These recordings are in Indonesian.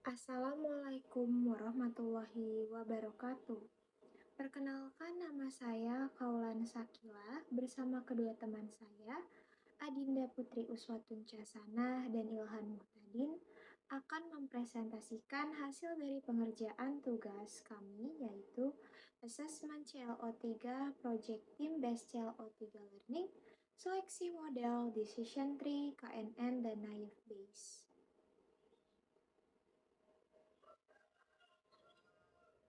Assalamualaikum warahmatullahi wabarakatuh. Perkenalkan, nama saya Kaulan Sakila bersama kedua teman saya, Adinda Putri Uswatun Casanah dan Ilhan Muhtadin, akan mempresentasikan hasil dari pengerjaan tugas kami, yaitu Assessment CLO3 Project Team Based CLO3 Learning, Seleksi Model, Decision Tree, KNN, dan Naive Bayes.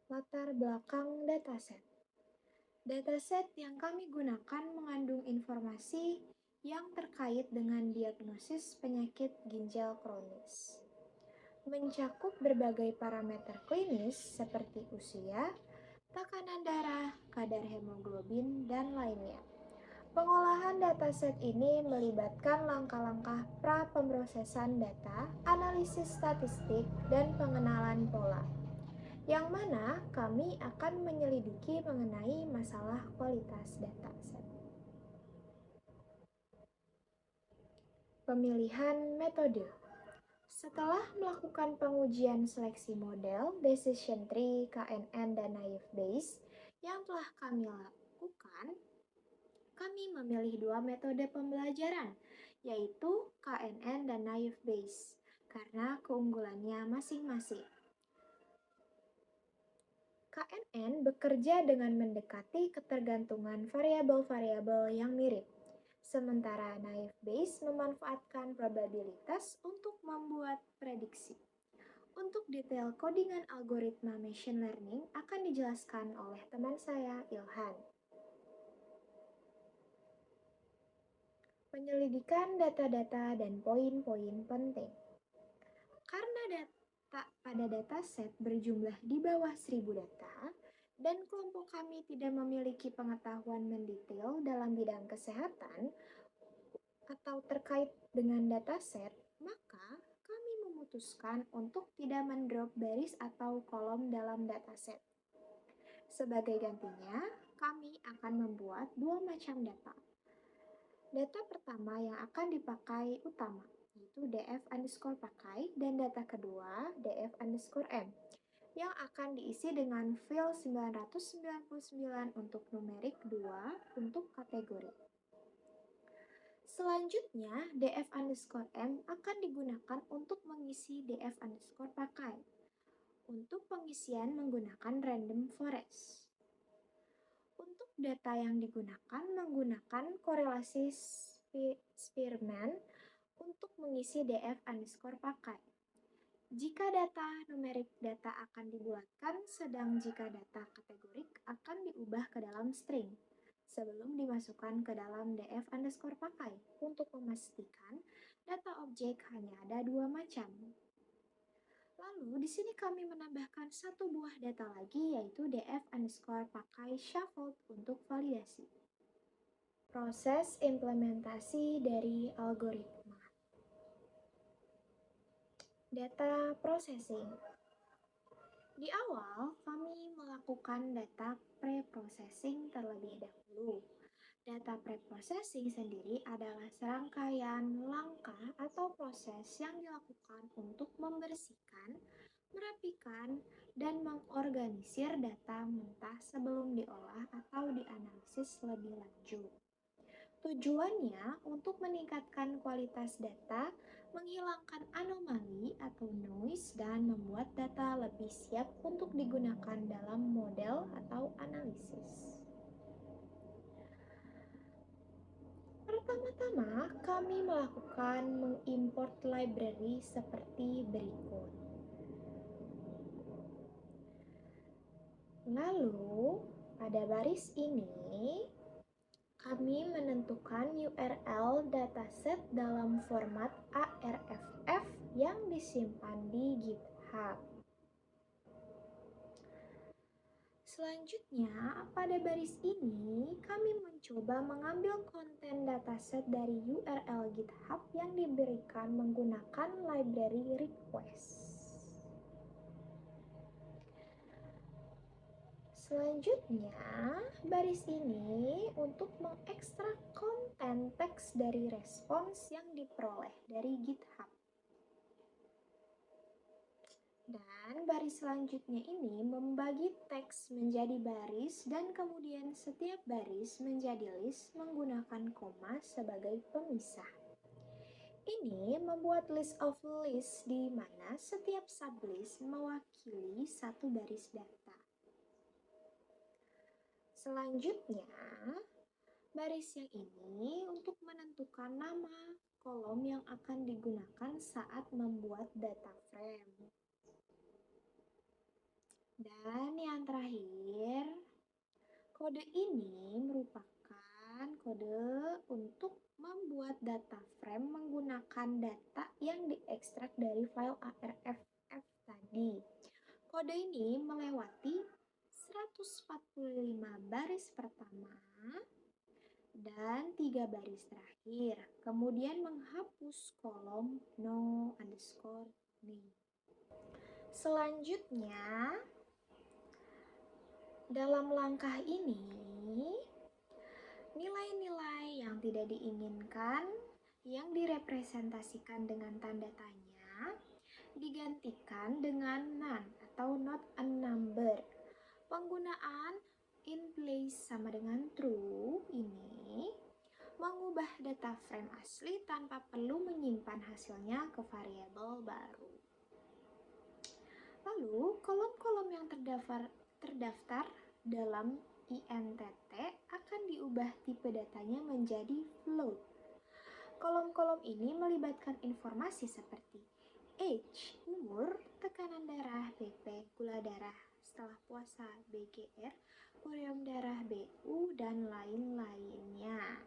Latar belakang dataset. Dataset yang kami gunakan mengandung informasi yang terkait dengan diagnosis penyakit ginjal kronis. Mencakup berbagai parameter klinis seperti usia, tekanan darah, kadar hemoglobin, dan lainnya. Pengolahan dataset ini melibatkan langkah-langkah pra-pemrosesan data, analisis statistik, dan pengenalan pola, yang mana kami akan menyelidiki mengenai masalah kualitas dataset. Pemilihan metode. Setelah melakukan pengujian seleksi model, decision tree, KNN, dan naive Bayes yang telah kami lakukan, kami memilih dua metode pembelajaran, yaitu KNN dan naive Bayes, karena keunggulannya masing-masing. KNN bekerja dengan mendekati ketergantungan variabel-variabel yang mirip, sementara naive Bayes memanfaatkan probabilitas untuk membuat prediksi. Untuk detail codingan algoritma machine learning akan dijelaskan oleh teman saya, Ilhan. Penyelidikan data-data dan poin-poin penting. Karena data pada dataset berjumlah di bawah 1000 data, dan kelompok kami tidak memiliki pengetahuan mendetail dalam bidang kesehatan atau terkait dengan dataset, maka kami memutuskan untuk tidak mendrop baris atau kolom dalam dataset. Sebagai gantinya, kami akan membuat dua macam data. Data pertama yang akan dipakai utama, yaitu df_pakai, dan data kedua df_m, yang akan diisi dengan field 999 untuk numerik 2 untuk kategori. Selanjutnya, df_m akan digunakan untuk mengisi df_pakai. Untuk pengisian menggunakan random forest. Untuk data yang digunakan menggunakan korelasi Spearman untuk mengisi df_pakai. Jika data numerik data akan dibulatkan, sedang jika data kategorik akan diubah ke dalam string sebelum dimasukkan ke dalam df_pakai untuk memastikan data objek hanya ada dua macam. Lalu di sini kami menambahkan satu buah data lagi, yaitu df_pakai shuffled untuk validasi. Proses implementasi dari algoritma. Data processing. Di awal, kami melakukan data pre-processing terlebih dahulu. Data pre-processing sendiri adalah serangkaian langkah atau proses yang dilakukan untuk membersihkan, merapikan, dan mengorganisir data mentah sebelum diolah atau dianalisis lebih lanjut. Tujuannya untuk meningkatkan kualitas data, menghilangkan anomali atau noise, dan membuat data lebih siap untuk digunakan dalam model atau analisis. Pertama-tama, kami melakukan mengimport library seperti berikut. Lalu, pada baris ini, kami menentukan URL dataset dalam format ARFF yang disimpan di GitHub. Selanjutnya, pada baris ini, kami mencoba mengambil konten dataset dari URL GitHub yang diberikan menggunakan library request. Selanjutnya, baris ini untuk mengekstrak konten teks dari respons yang diperoleh dari GitHub. Dan baris selanjutnya ini membagi teks menjadi baris dan kemudian setiap baris menjadi list menggunakan koma sebagai pemisah. Ini membuat list of list di mana setiap sublist mewakili satu baris data. Selanjutnya, baris yang ini untuk menentukan nama kolom yang akan digunakan saat membuat data frame. Dan yang terakhir, kode ini merupakan kode untuk membuat data frame menggunakan data yang diekstrak dari file ARFF tadi. Kode ini melewati 145 baris pertama dan 3 baris terakhir, kemudian menghapus kolom no underscore name. Selanjutnya, dalam langkah ini, nilai-nilai yang tidak diinginkan yang direpresentasikan dengan tanda tanya digantikan dengan none atau not a number. Penggunaan in place sama dengan true ini mengubah data frame asli tanpa perlu menyimpan hasilnya ke variabel baru. Lalu, kolom-kolom yang terdaftar dalam INTT akan diubah tipe datanya menjadi float. Kolom-kolom ini melibatkan informasi seperti age, umur, tekanan darah, BP, gula darah, setelah puasa, BGR, ureum darah, BU, dan lain-lainnya.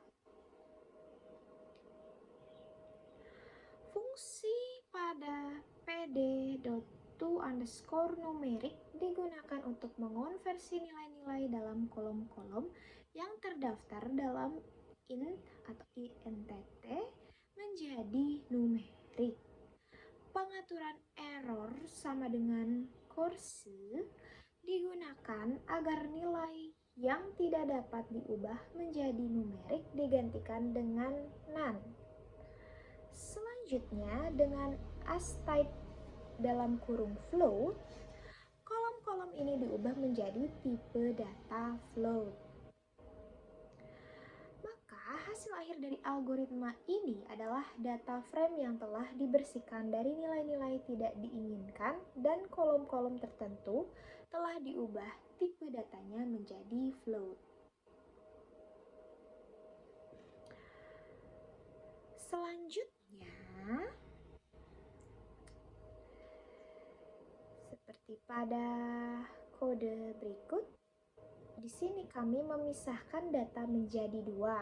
Fungsi pada pd.toUnderscoreNumeric digunakan untuk mengonversi nilai-nilai dalam kolom-kolom yang terdaftar dalam int atau INTT menjadi numerik. Pengaturan error sama dengan kurse digunakan agar nilai yang tidak dapat diubah menjadi numerik digantikan dengan none. Selanjutnya, dengan as-type dalam kurung float, kolom-kolom ini diubah menjadi tipe data float. Maka hasil akhir dari algoritma ini adalah data frame yang telah dibersihkan dari nilai-nilai tidak diinginkan dan kolom-kolom tertentu telah diubah tipe datanya menjadi float. Selanjutnya, seperti pada kode berikut, di sini kami memisahkan data menjadi dua.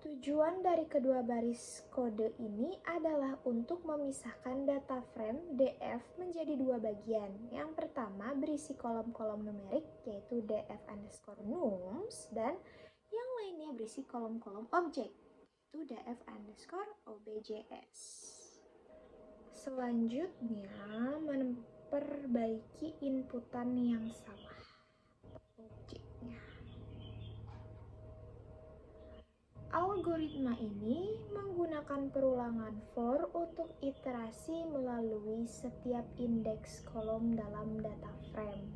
Tujuan dari kedua baris kode ini adalah untuk memisahkan data frame DF menjadi dua bagian. Yang pertama berisi kolom-kolom numerik yaitu df_nums dan yang lainnya berisi kolom-kolom objek yaitu df_objs. Selanjutnya memperbaiki inputan yang salah objeknya. Algoritma ini menggunakan perulangan for untuk iterasi melalui setiap indeks kolom dalam data frame.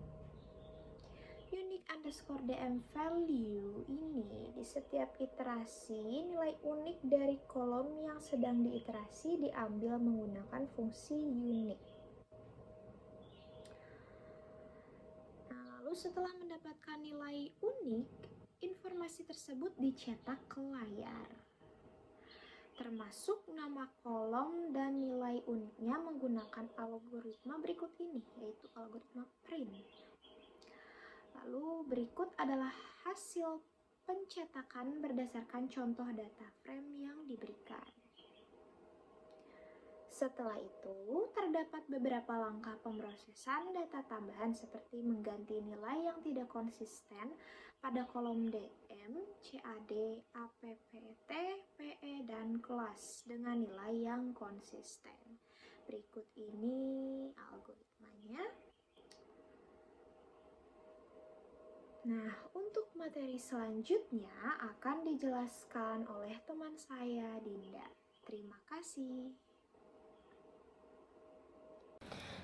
Unique_dm value ini di setiap iterasi nilai unik dari kolom yang sedang diiterasi diambil menggunakan fungsi unique. Nah, lalu setelah mendapatkan nilai unik, informasi tersebut dicetak ke layar, termasuk nama kolom dan nilai uniknya menggunakan algoritma berikut ini, yaitu algoritma print. Lalu berikut adalah hasil pencetakan berdasarkan contoh data frame yang diberikan. Setelah itu, terdapat beberapa langkah pemrosesan data tambahan seperti mengganti nilai yang tidak konsisten pada kolom DM, CAD, APPT, PE, dan kelas dengan nilai yang konsisten. Berikut ini algoritmanya. Nah, untuk materi selanjutnya akan dijelaskan oleh teman saya, Dinda. Terima kasih.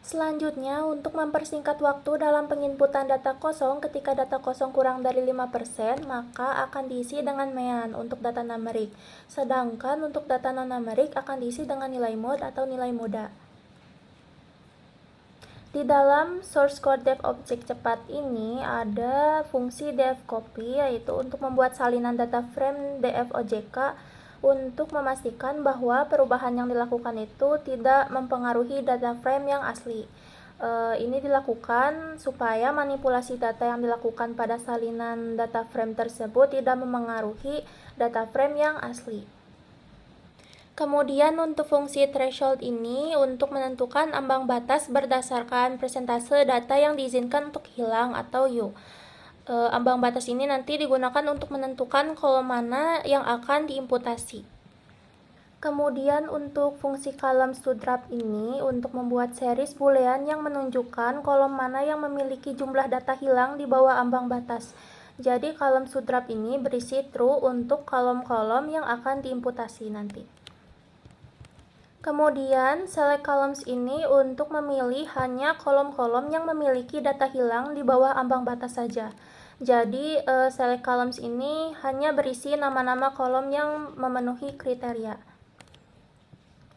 Selanjutnya, untuk mempersingkat waktu dalam penginputan data kosong ketika data kosong kurang dari 5%, maka akan diisi dengan mean untuk data numerik. Sedangkan untuk data non-numerik akan diisi dengan nilai mode atau nilai moda. Di dalam source code dev objek cepat ini ada fungsi dev copy, yaitu untuk membuat salinan data frame df ojk untuk memastikan bahwa perubahan yang dilakukan itu tidak mempengaruhi data frame yang asli. Ini dilakukan supaya manipulasi data yang dilakukan pada salinan data frame tersebut tidak memengaruhi data frame yang asli. Kemudian untuk fungsi threshold ini untuk menentukan ambang batas berdasarkan persentase data yang diizinkan untuk hilang atau U. Ambang batas ini nanti digunakan untuk menentukan kolom mana yang akan diimputasi. Kemudian untuk fungsi columns to drop ini untuk membuat series boolean yang menunjukkan kolom mana yang memiliki jumlah data hilang di bawah ambang batas. Jadi columns to drop ini berisi true untuk kolom-kolom yang akan diimputasi nanti. Kemudian select columns ini untuk memilih hanya kolom-kolom yang memiliki data hilang di bawah ambang batas saja. Jadi select columns ini hanya berisi nama-nama kolom yang memenuhi kriteria.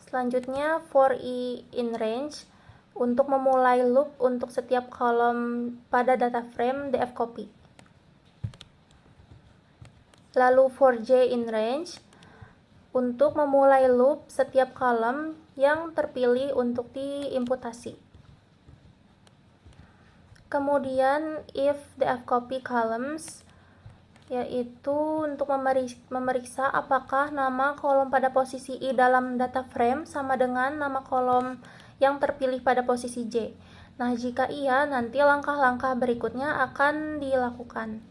Selanjutnya for i in range untuk memulai loop untuk setiap kolom pada data frame df copy. Lalu for j in range untuk memulai loop setiap kolom yang terpilih untuk diimputasi. Kemudian if df copy columns yaitu untuk memeriksa apakah nama kolom pada posisi I dalam data frame sama dengan nama kolom yang terpilih pada posisi J. Nah, jika iya, nanti langkah-langkah berikutnya akan dilakukan.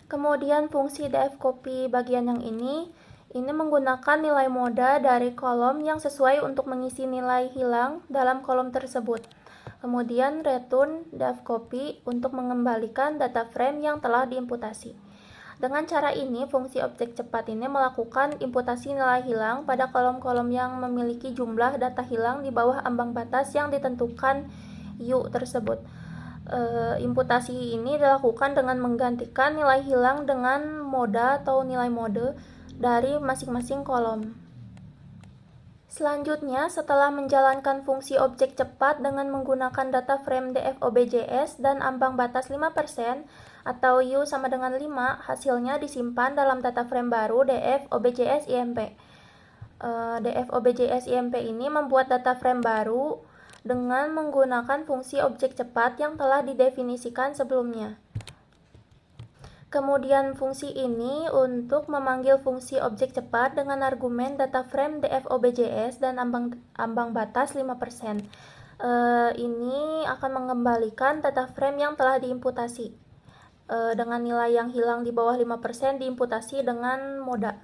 Kemudian fungsi df copy bagian yang ini menggunakan nilai moda dari kolom yang sesuai untuk mengisi nilai hilang dalam kolom tersebut. Kemudian return df copy untuk mengembalikan data frame yang telah diimputasi. Dengan cara ini, fungsi objek cepat ini melakukan imputasi nilai hilang pada kolom-kolom yang memiliki jumlah data hilang di bawah ambang batas yang ditentukan U tersebut. Imputasi ini dilakukan dengan menggantikan nilai hilang dengan moda atau nilai mode dari masing-masing kolom. Selanjutnya, setelah menjalankan fungsi objek cepat dengan menggunakan data frame df objs dan ambang batas 5% atau U sama dengan 5, hasilnya disimpan dalam data frame baru df objs imp. Df objs imp ini membuat data frame baru dengan menggunakan fungsi objek cepat yang telah didefinisikan sebelumnya. Kemudian fungsi ini untuk memanggil fungsi objek cepat dengan argumen data frame df objs dan ambang batas 5%. Ini akan mengembalikan data frame yang telah diimputasi dengan nilai yang hilang di bawah 5% diimputasi dengan moda.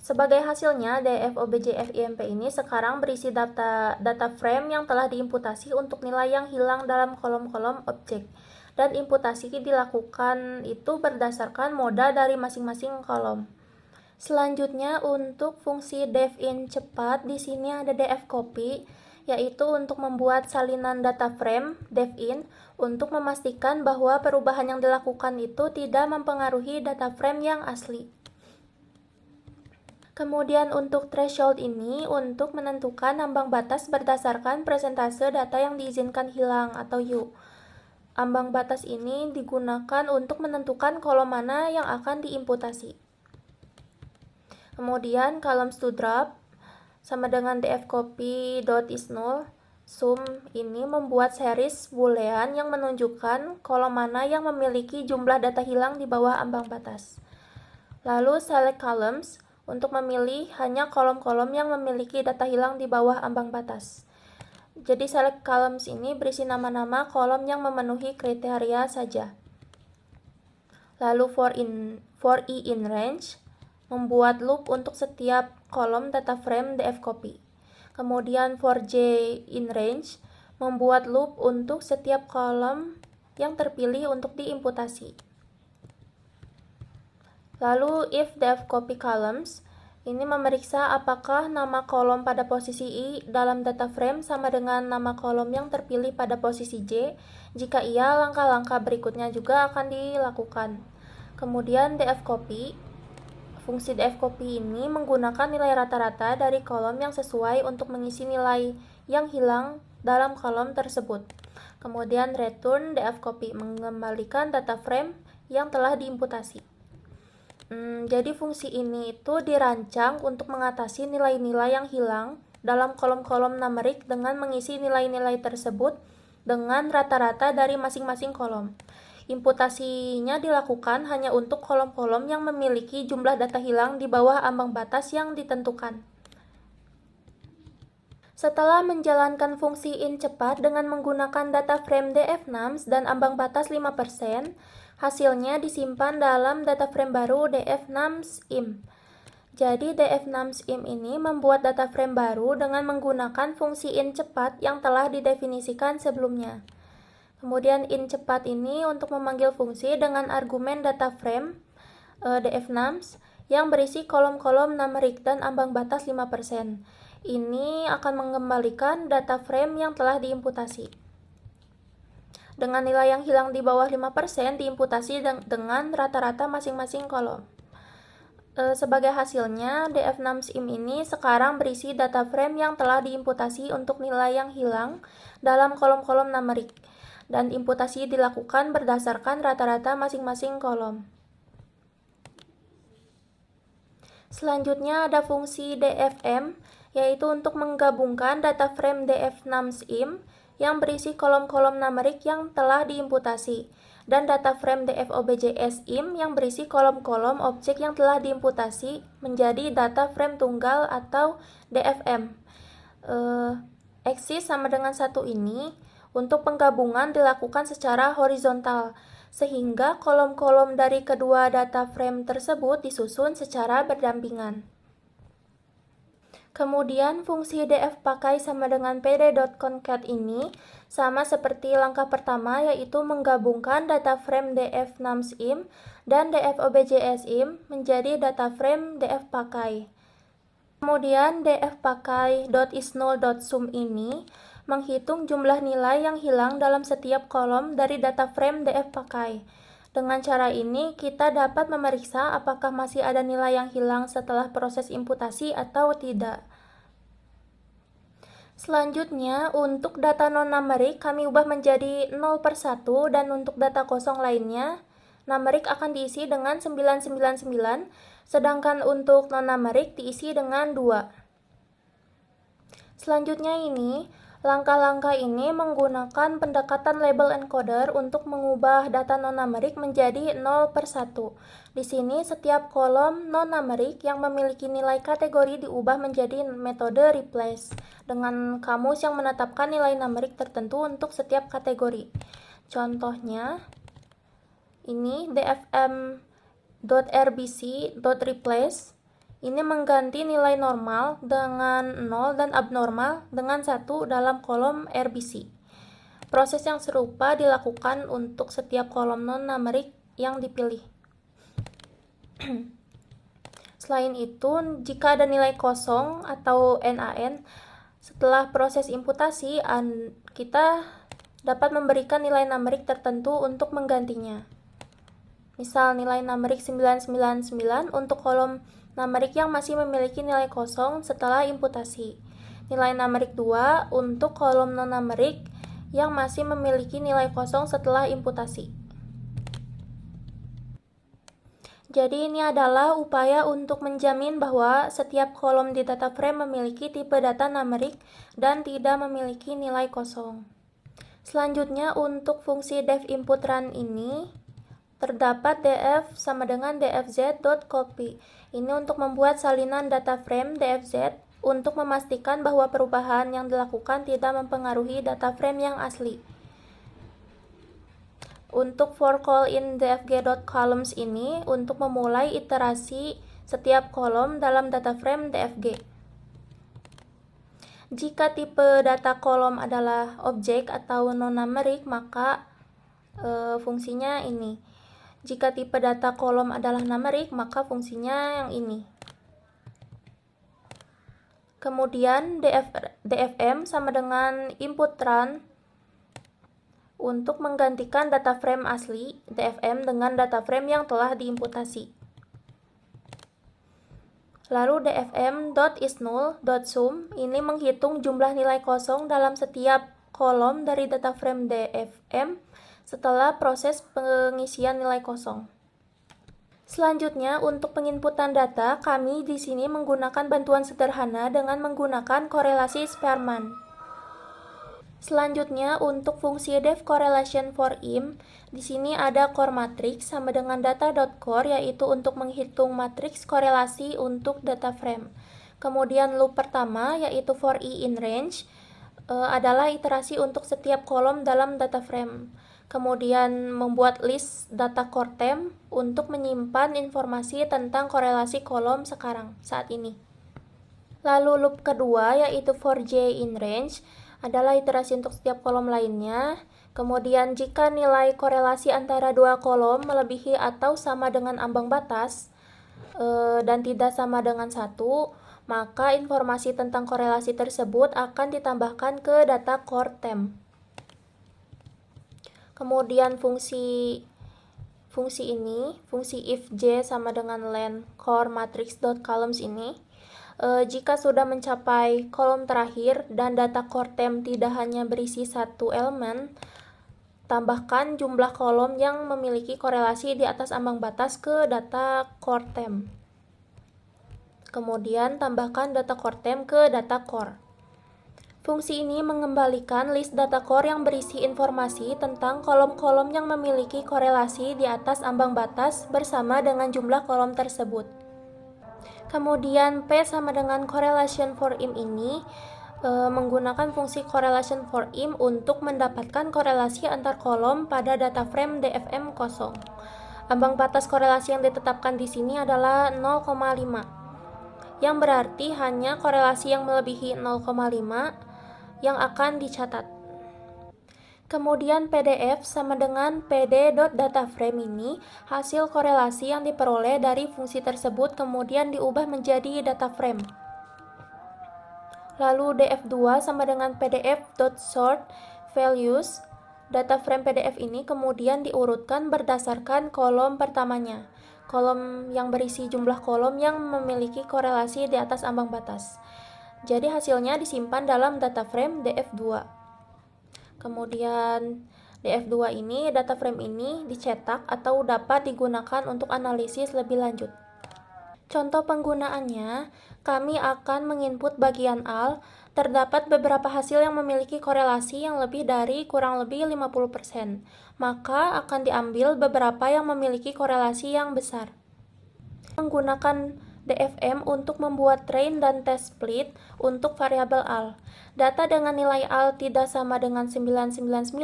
Sebagai hasilnya, df objs imp ini sekarang berisi data frame yang telah diimputasi untuk nilai yang hilang dalam kolom-kolom objek. Dan imputasi dilakukan itu berdasarkan moda dari masing-masing kolom. Selanjutnya untuk fungsi def in cepat, di sini ada df copy, yaitu untuk membuat salinan data frame def in untuk memastikan bahwa perubahan yang dilakukan itu tidak mempengaruhi data frame yang asli. Kemudian untuk threshold ini untuk menentukan ambang batas berdasarkan persentase data yang diizinkan hilang atau U. Ambang batas ini digunakan untuk menentukan kolom mana yang akan diimputasi. Kemudian columns to drop sama dengan df copy is null. Sum ini membuat series boolean yang menunjukkan kolom mana yang memiliki jumlah data hilang di bawah ambang batas. Lalu select columns untuk memilih hanya kolom-kolom yang memiliki data hilang di bawah ambang batas. Jadi select columns ini berisi nama-nama kolom yang memenuhi kriteria saja. Lalu for i in range membuat loop untuk setiap kolom data frame df copy. Kemudian for j in range membuat loop untuk setiap kolom yang terpilih untuk diimputasi. Lalu if df copy columns Ini memeriksa apakah nama kolom pada posisi I dalam data frame sama dengan nama kolom yang terpilih pada posisi J. Jika iya, langkah-langkah berikutnya juga akan dilakukan. Kemudian dfcopy. Fungsi dfcopy ini menggunakan nilai rata-rata dari kolom yang sesuai untuk mengisi nilai yang hilang dalam kolom tersebut. Kemudian return dfcopy mengembalikan data frame yang telah diimputasi. Jadi fungsi ini itu dirancang untuk mengatasi nilai-nilai yang hilang dalam kolom-kolom numerik dengan mengisi nilai-nilai tersebut dengan rata-rata dari masing-masing kolom. Imputasinya dilakukan hanya untuk kolom-kolom yang memiliki jumlah data hilang di bawah ambang batas yang ditentukan. Setelah menjalankan fungsi in cepat dengan menggunakan data frame df_nums dan ambang batas 5%, hasilnya disimpan dalam data frame baru df_nums_im. Jadi df_nums_im ini membuat data frame baru dengan menggunakan fungsi in cepat yang telah didefinisikan sebelumnya. Kemudian in cepat ini untuk memanggil fungsi dengan argumen data frame df_nums yang berisi kolom-kolom numerik dan ambang batas 5%. Ini akan mengembalikan data frame yang telah diimputasi. Dengan nilai yang hilang di bawah 5% diimputasi dengan rata-rata masing-masing kolom. Sebagai hasilnya, df_nums_im ini sekarang berisi data frame yang telah diimputasi untuk nilai yang hilang dalam kolom-kolom numerik, dan imputasi dilakukan berdasarkan rata-rata masing-masing kolom. Selanjutnya ada fungsi dfm, yaitu untuk menggabungkan data frame df_nums_im yang berisi kolom-kolom numerik yang telah diimputasi, dan data frame dfobjs_im yang berisi kolom-kolom objek yang telah diimputasi menjadi data frame tunggal atau dfm. Eksis sama dengan 1 ini, untuk penggabungan dilakukan secara horizontal, sehingga kolom-kolom dari kedua data frame tersebut disusun secara berdampingan. Kemudian fungsi df pakai sama dengan pd.concat ini sama seperti langkah pertama, yaitu menggabungkan data frame df_nums_im dan dfobjs_im menjadi data frame df pakai. Kemudian df pakai.isNull.sum ini menghitung jumlah nilai yang hilang dalam setiap kolom dari data frame df pakai. Dengan cara ini, kita dapat memeriksa apakah masih ada nilai yang hilang setelah proses imputasi atau tidak. Selanjutnya, untuk data non-numerik kami ubah menjadi 0/1, dan untuk data kosong lainnya, numerik akan diisi dengan 999, sedangkan untuk non-numerik diisi dengan 2. Selanjutnya langkah-langkah ini menggunakan pendekatan label encoder untuk mengubah data non-numerik menjadi 0/1. Di sini setiap kolom non-numerik yang memiliki nilai kategori diubah menjadi metode replace dengan kamus yang menetapkan nilai numerik tertentu untuk setiap kategori. Contohnya ini dfm.rbc.replace ini mengganti nilai normal dengan 0 dan abnormal dengan 1 dalam kolom RBC. Proses yang serupa dilakukan untuk setiap kolom non-numerik yang dipilih. Selain itu, jika ada nilai kosong atau NaN, setelah proses imputasi, kita dapat memberikan nilai numerik tertentu untuk menggantinya. Misal nilai numerik 999 untuk kolom numerik yang masih memiliki nilai kosong setelah imputasi. Nilai numerik 2 untuk kolom non-numerik yang masih memiliki nilai kosong setelah imputasi. Jadi ini adalah upaya untuk menjamin bahwa setiap kolom di data frame memiliki tipe data numerik dan tidak memiliki nilai kosong. Selanjutnya untuk fungsi def_input_run ini terdapat df sama dengan dfz.copy. Ini untuk membuat salinan data frame dfz untuk memastikan bahwa perubahan yang dilakukan tidak mempengaruhi data frame yang asli. Untuk for call in dfg.columns ini untuk memulai iterasi setiap kolom dalam data frame dfg. Jika tipe data kolom adalah objek atau non-numerik, maka fungsinya ini. Jika tipe data kolom adalah numerik, maka fungsinya yang ini. Kemudian DFM sama dengan input run untuk menggantikan data frame asli DFM dengan data frame yang telah diimputasi. Lalu dfm.isNull.sum ini menghitung jumlah nilai kosong dalam setiap kolom dari data frame DFM setelah proses pengisian nilai kosong. Selanjutnya, untuk penginputan data, kami di sini menggunakan bantuan sederhana dengan menggunakan korelasi Spearman. Selanjutnya, untuk fungsi def correlation for im, di sini ada core matrix sama dengan data.core, yaitu untuk menghitung matriks korelasi untuk data frame. Kemudian loop pertama, yaitu for i in range, adalah iterasi untuk setiap kolom dalam data frame. Kemudian membuat list data core temp untuk menyimpan informasi tentang korelasi kolom saat ini. Lalu loop kedua, yaitu for j in range, adalah iterasi untuk setiap kolom lainnya. Kemudian jika nilai korelasi antara dua kolom melebihi atau sama dengan ambang batas dan tidak sama dengan 1, maka informasi tentang korelasi tersebut akan ditambahkan ke data core temp. Kemudian fungsi if j sama dengan len core matrix.columns ini, jika sudah mencapai kolom terakhir dan data core temp tidak hanya berisi satu elemen, tambahkan jumlah kolom yang memiliki korelasi di atas ambang batas ke data core temp. Kemudian tambahkan data core temp ke data core. Fungsi ini mengembalikan list data core yang berisi informasi tentang kolom-kolom yang memiliki korelasi di atas ambang batas bersama dengan jumlah kolom tersebut. Kemudian P sama dengan correlation for im ini menggunakan fungsi correlation for im untuk mendapatkan korelasi antar kolom pada data frame DFM kosong. Ambang batas korelasi yang ditetapkan di sini adalah 0,5, yang berarti hanya korelasi yang melebihi 0,5 yang akan dicatat. Kemudian PDF sama dengan pd.dataframe ini hasil korelasi yang diperoleh dari fungsi tersebut kemudian diubah menjadi data frame. Lalu df2 sama dengan pdf.sort values. Data frame PDF ini kemudian diurutkan berdasarkan kolom pertamanya, kolom yang berisi jumlah kolom yang memiliki korelasi di atas ambang batas. Jadi hasilnya disimpan dalam data frame df2. Kemudian df2 ini, data frame ini dicetak atau dapat digunakan untuk analisis lebih lanjut. Contoh penggunaannya, kami akan menginput bagian AL. Terdapat beberapa hasil yang memiliki korelasi yang lebih dari kurang lebih 50%. Maka akan diambil beberapa yang memiliki korelasi yang besar. Menggunakan DFM untuk membuat train dan test split untuk variabel AL. Data dengan nilai AL tidak sama dengan 999,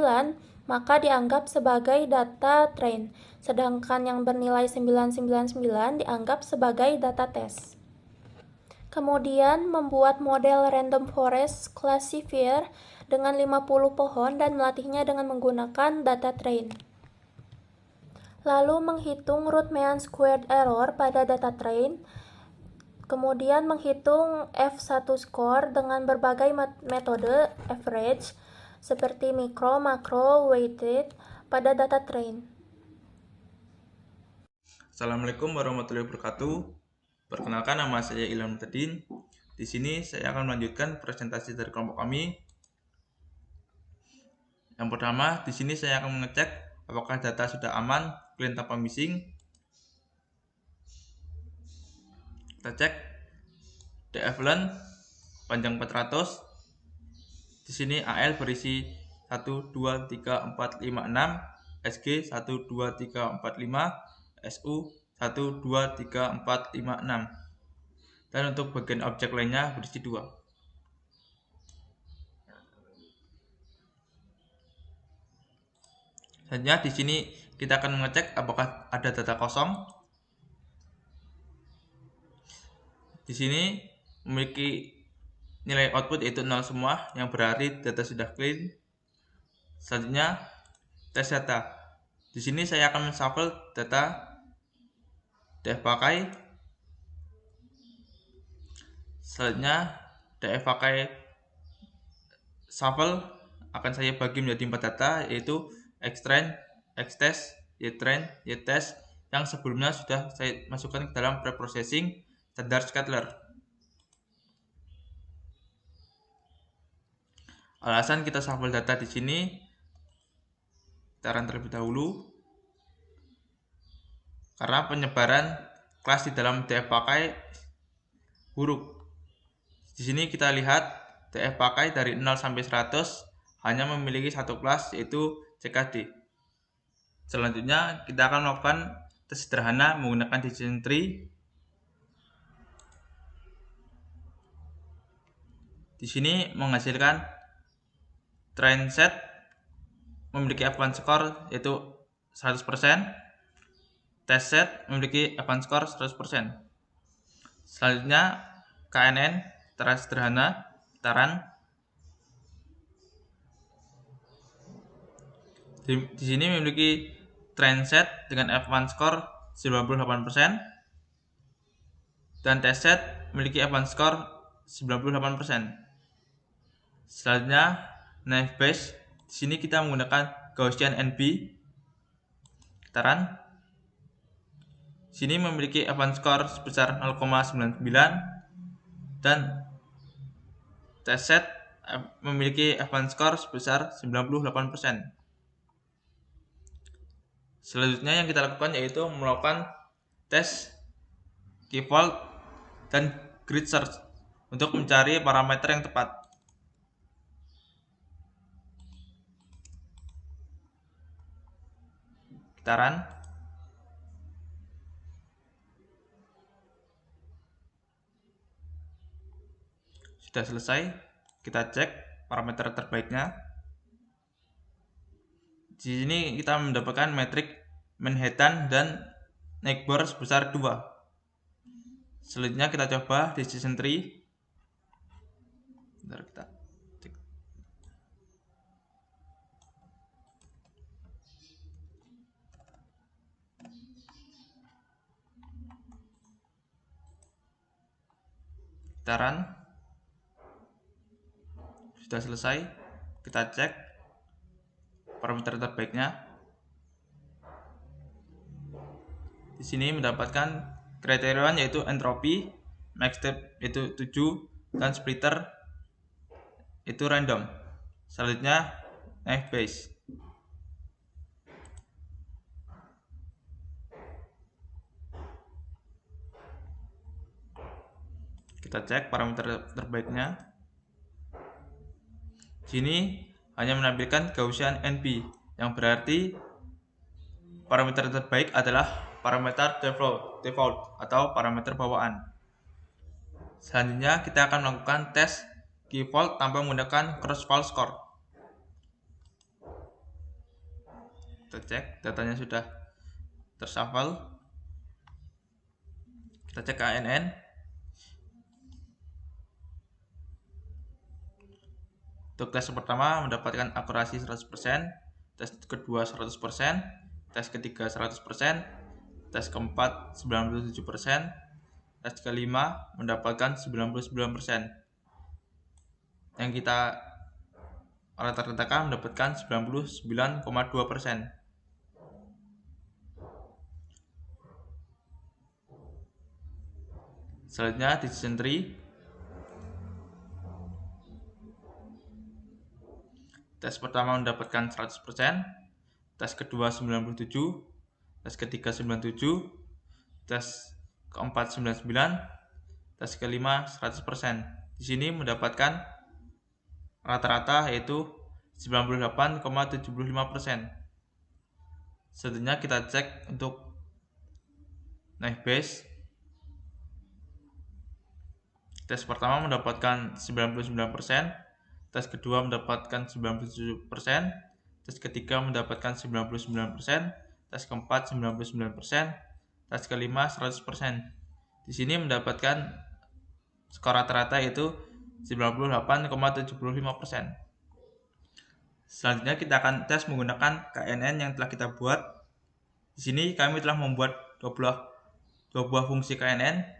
maka dianggap sebagai data train, sedangkan yang bernilai 999 dianggap sebagai data test. Kemudian membuat model random forest classifier dengan 50 pohon dan melatihnya dengan menggunakan data train. Lalu menghitung root mean squared error pada data train. Kemudian menghitung F1 score dengan berbagai metode average seperti mikro, makro, weighted pada data train. Assalamualaikum warahmatullahi wabarakatuh. Perkenalkan, nama saya Ilham Tedin. Di sini saya akan melanjutkan presentasi dari kelompok kami. Yang pertama, di sini saya akan mengecek apakah data sudah aman, clean tanpa missing. Kita cek dflen panjang 400. Di sini AL berisi 1 2 3 4 5 6, SG 1 2 3 4 5, SU 1 2 3 4 5 6. Dan untuk bagian objek lainnya berisi 2. Selanjutnya di sini kita akan mengecek apakah ada data kosong. Di sini memiliki nilai output yaitu 0 semua, yang berarti data sudah clean. Selanjutnya tes data. Di sini saya akan menshuffle data def pakai. Selanjutnya DF pakai shuffle akan saya bagi menjadi 4 data, yaitu Xtrain, Xtest, Ytrain, Ytest yang sebelumnya sudah saya masukkan ke dalam preprocessing standar scattler. Alasan kita shuffle data di sini, kita run terlebih dahulu. Karena penyebaran kelas di dalam DF pakai buruk. Di sini kita lihat DF pakai dari 0 sampai 100 hanya memiliki satu kelas, yaitu CKD. Selanjutnya kita akan melakukan tes sederhana menggunakan decision tree. Di sini menghasilkan train set memiliki advance score yaitu 100%, test set memiliki advance score 100%. Selanjutnya KNN cara sederhana kita run. Di sini memiliki train set dengan advance score 98% dan test set memiliki advance score 98%. Selanjutnya naive Bayes. Di sini kita menggunakan Gaussian NB. Kita run. Di sini memiliki advance score sebesar 0,99 dan test set memiliki advance score sebesar 98%. Selanjutnya yang kita lakukan yaitu melakukan tes key vault dan grid search untuk mencari parameter yang tepat. Kita run. Sudah selesai, kita cek parameter terbaiknya. Di sini kita mendapatkan metrik Manhattan dan neighbor sebesar 2. Selanjutnya kita coba decision tree. Bentar, kita cek. Kita run. Sudah selesai, kita cek parameter terbaiknya. Di sini mendapatkan kriterian yaitu entropi, max step yaitu 7 dan splitter itu random. Selanjutnya naive Bayes. Kita cek parameter terbaiknya. Sini hanya menampilkan Gaussian NB, yang berarti parameter terbaik adalah parameter default atau parameter bawaan. Selanjutnya kita akan melakukan tes key vault tanpa menggunakan cross vault score. Kita cek datanya sudah tershuffle. Kita cek KNN. Untuk tes pertama mendapatkan akurasi 100%, tes kedua 100%, tes ketiga 100%, tes keempat 97%, tes kelima mendapatkan 99%. Yang kita rata-ratakan mendapatkan 99,2%. Selanjutnya decision tree. Tes pertama mendapatkan 100%, tes kedua 97%, tes ketiga 97%, tes keempat 99%, tes kelima 100%. Di sini mendapatkan rata-rata yaitu 98,75%. Selanjutnya kita cek untuk naive Bayes. Tes pertama mendapatkan 99%, tes kedua mendapatkan 97%, tes ketiga mendapatkan 99%, tes keempat 99%, tes kelima 100%. Di sini mendapatkan skor rata-rata yaitu 98,75%. Selanjutnya kita akan tes menggunakan KNN yang telah kita buat. Di sini kami telah membuat dua buah fungsi KNN,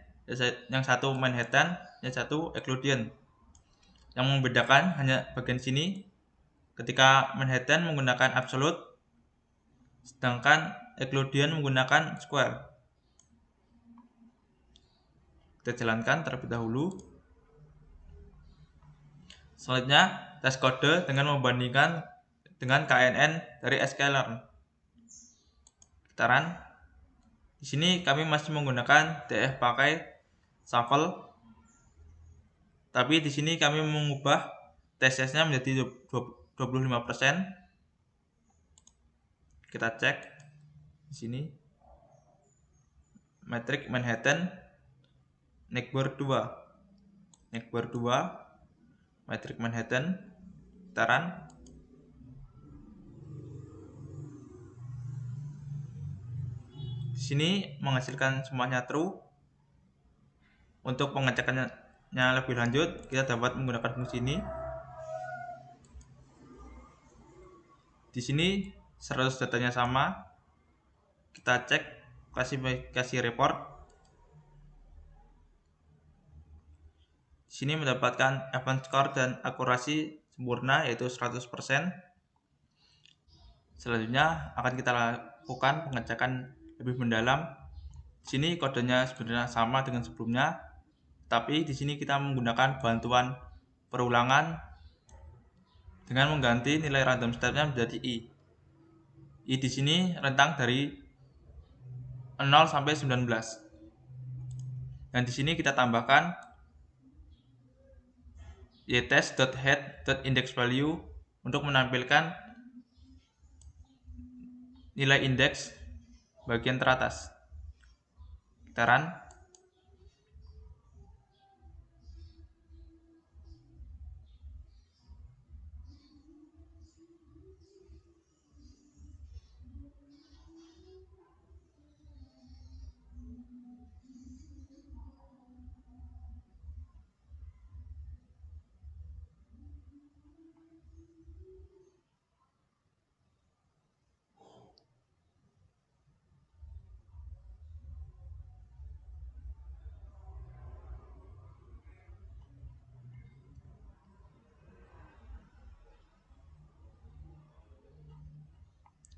yang satu Manhattan, yang satu Euclidean. Yang membedakan hanya bagian sini. Ketika Manhattan menggunakan absolute, sedangkan Euclidean menggunakan square. Kita jalankan terlebih dahulu. Selanjutnya, tes kode dengan membandingkan dengan KNN dari sklearn. Kita run. Di sini kami masih menggunakan DF pakai shuffle. Tapi di sini kami mengubah tes case-nya menjadi 25%. Kita cek di sini. Metrik Manhattan Neckbar 2. Neckbar 2 metrik Manhattan. Kita run. Di sini menghasilkan semuanya true. Untuk pengecekannya lebih lanjut, kita dapat menggunakan fungsi ini. Di sini 100 datanya sama. Kita cek klasifikasi report. Di sini mendapatkan event score dan akurasi sempurna yaitu 100%. Selanjutnya akan kita lakukan pengecekan lebih mendalam. Di sini kodenya sebenarnya sama dengan sebelumnya, tapi di sini kita menggunakan bantuan perulangan dengan mengganti nilai random step-nya menjadi I. I di sini rentang dari 0 sampai 19. Dan di sini kita tambahkan ytest.head.indexValue untuk menampilkan nilai indeks bagian teratas. Kita run.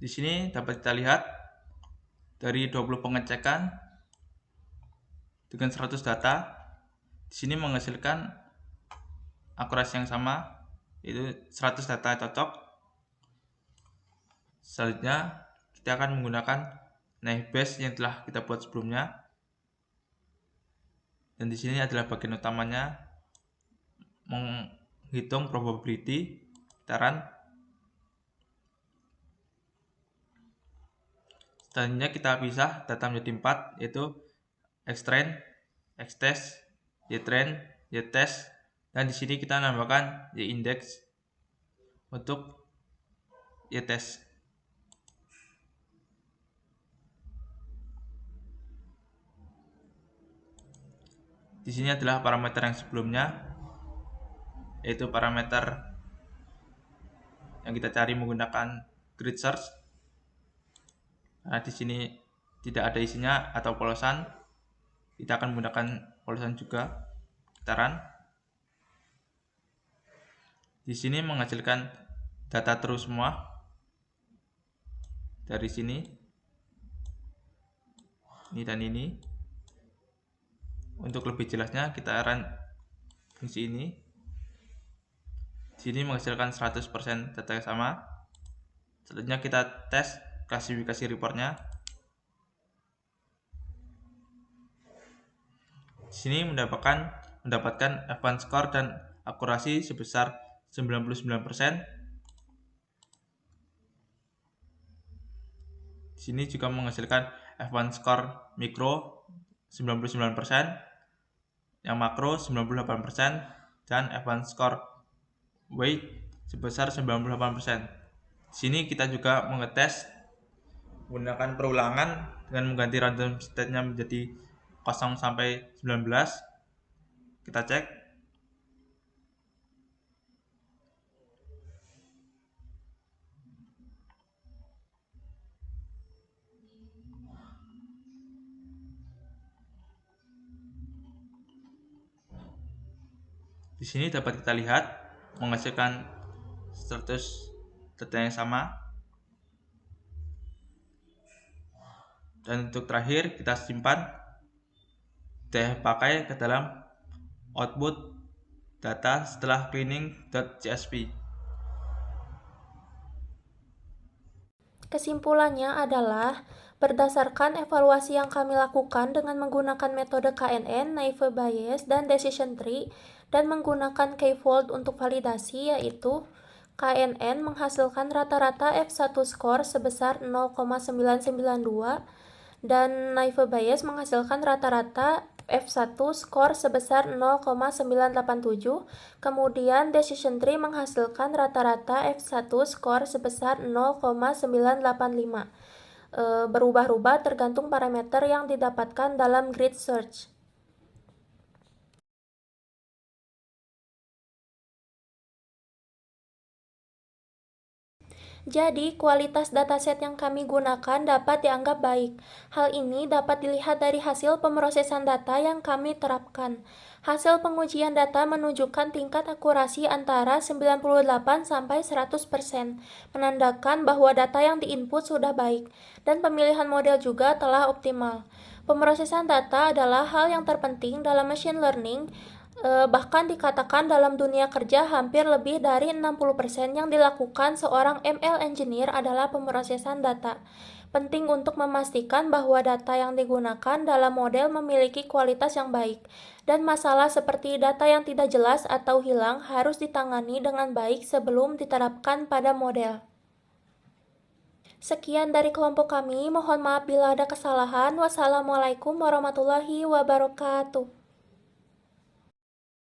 Di sini dapat kita lihat dari 20 pengecekan dengan 100 data, di sini menghasilkan akurasi yang sama, yaitu 100 data cocok. Selanjutnya kita akan menggunakan naive Bayes yang telah kita buat sebelumnya. Dan di sini adalah bagian utamanya, menghitung probability. Kita run. Selanjutnya kita pisah data menjadi 4, yaitu xtrain, xtest, ytrain, ytest, dan di sini kita nambahkan yindex untuk ytest. Di sini adalah parameter yang sebelumnya, yaitu parameter yang kita cari menggunakan grid search. Nah, di sini tidak ada isinya atau polosan, kita akan menggunakan polosan juga. Kita run. Di sini menghasilkan data true semua. Dari sini, ini dan ini. Untuk lebih jelasnya kita run fungsi ini. Di sini menghasilkan 100% data yang sama. Selanjutnya kita tes klasifikasi reportnya. Di sini mendapatkan event score dan akurasi sebesar 99%. Di sini juga menghasilkan event score mikro 99%, yang makro 98%, dan event score weight sebesar 98%. Di sini kita juga mengetes menggunakan perulangan dengan mengganti random state-nya menjadi 0 sampai 19. Kita cek. Di Di sini dapat kita lihat menghasilkan status data yang sama. Dan untuk terakhir kita simpan dan pakai ke dalam output data setelah cleaning.csv. Kesimpulannya adalah, berdasarkan evaluasi yang kami lakukan dengan menggunakan metode KNN, naive Bayes, dan decision tree, dan menggunakan k-fold untuk validasi, yaitu KNN menghasilkan rata-rata F1 skor sebesar 0,992, dan naive Bayes menghasilkan rata-rata F1 skor sebesar 0,987, kemudian decision tree menghasilkan rata-rata F1 skor sebesar 0,985. Berubah-ubah tergantung parameter yang didapatkan dalam grid search. Jadi, kualitas dataset yang kami gunakan dapat dianggap baik. Hal ini dapat dilihat dari hasil pemrosesan data yang kami terapkan. Hasil pengujian data menunjukkan tingkat akurasi antara 98-100%, menandakan bahwa data yang diinput sudah baik, dan pemilihan model juga telah optimal. Pemrosesan data adalah hal yang terpenting dalam machine learning. Bahkan dikatakan dalam dunia kerja hampir lebih dari 60% yang dilakukan seorang ML engineer adalah pemrosesan data. Penting untuk memastikan bahwa data yang digunakan dalam model memiliki kualitas yang baik, dan masalah seperti data yang tidak jelas atau hilang harus ditangani dengan baik sebelum diterapkan pada model. Sekian dari kelompok kami, mohon maaf bila ada kesalahan. Wassalamualaikum warahmatullahi wabarakatuh.